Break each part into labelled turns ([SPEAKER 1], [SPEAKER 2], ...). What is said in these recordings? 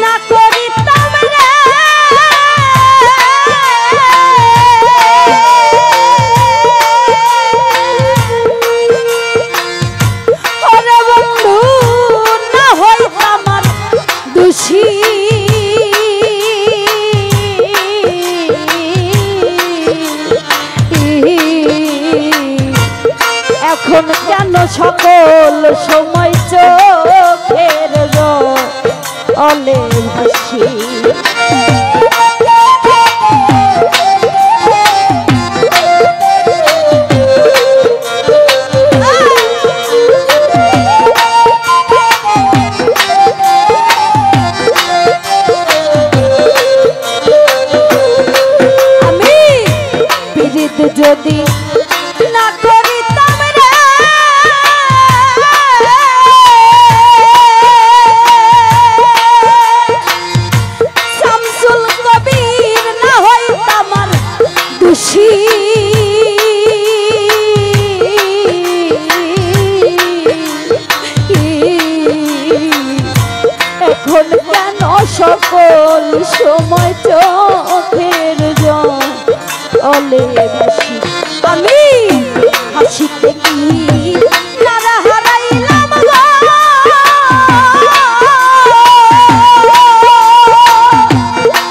[SPEAKER 1] না করিতাম রে ওরে বন্ধু না হইতাম আর দোষী এখন কেন সকল সময় চোখের জলে ভাসি আমি পীড়িত যদি না করিতাম রে শামসুল কবির না হইতাম আর দোষী এখন কেন সকল সময় চোখের জলে ভাসি আমি হাসিতে কি তারা হারাইলাম গো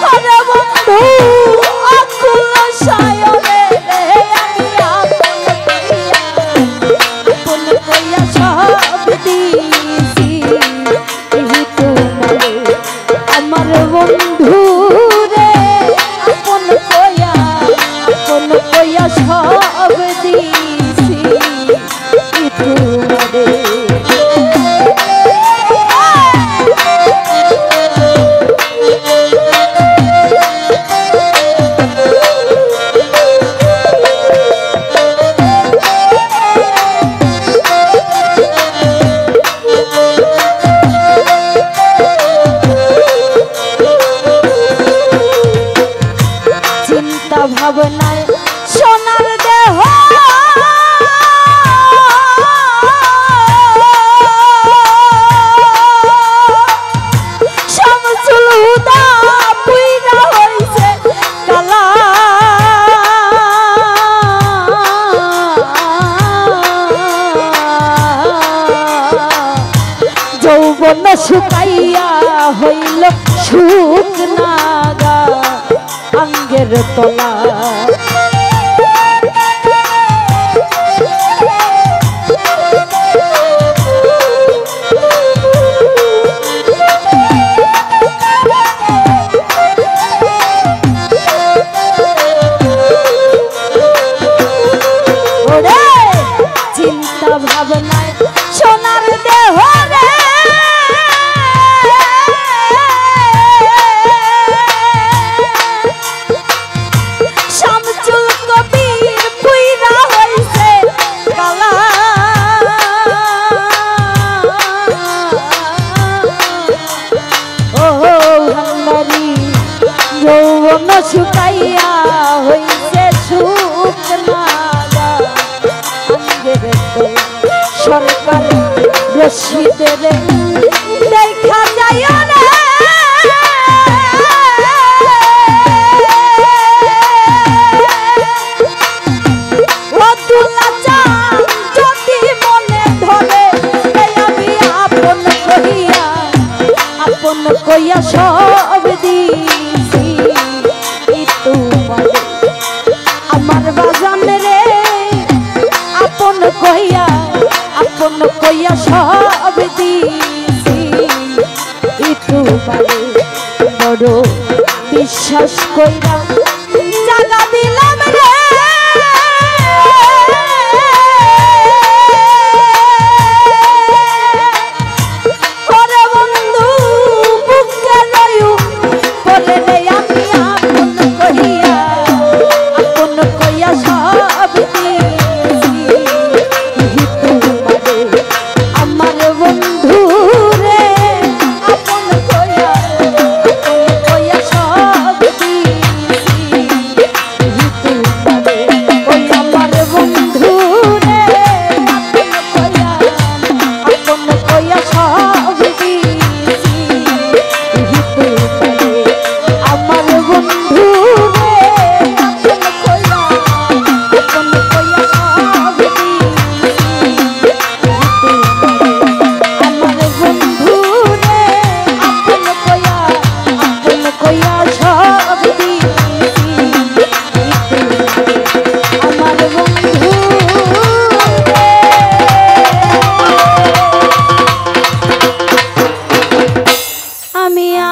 [SPEAKER 1] ওরে বন্ধু আকুল সায়রে আমি আপন কইয়া সব দিছি এই তোমারে আমার বন্ধু রে আপন কইয়া সব দিছি তোমারে চিন্তা ভাবনায় সোনার দেহ শামসুল হুদা পুইরা হইছে কালা যৌবন শুকাইয়া হইল শুকনা গা আঙ্গের তলা ওরে চিন্তা ভাবনায় সোনার দেহ রে শামসুল কবির পুইরা হইছে কালা ও ভান্ডারি যৌবন শুকাইয়া হইছে শুকনা সরকার রশিদের দেখা যায় না যদি মনে ধরে আমি আপন কইয়া সব দিছি তোমারে আমার বাজান রে আপন কইয়া সব দিছি তোমারে বড় বিশ্বাস কইরা জাগা দিলাম রে ওরে বন্ধু বুকে লইউ বলে রে আমি আপন কইয়া সব দিছি তোমারে আমার বন্ধু রে আপন কইয়া সব দিছি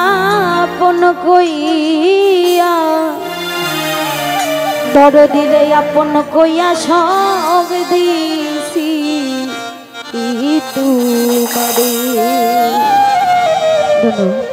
[SPEAKER 1] আপন কইয়া দরদিরে আপন কইয়া সব দিছি তোমারে। ধন্যবাদ।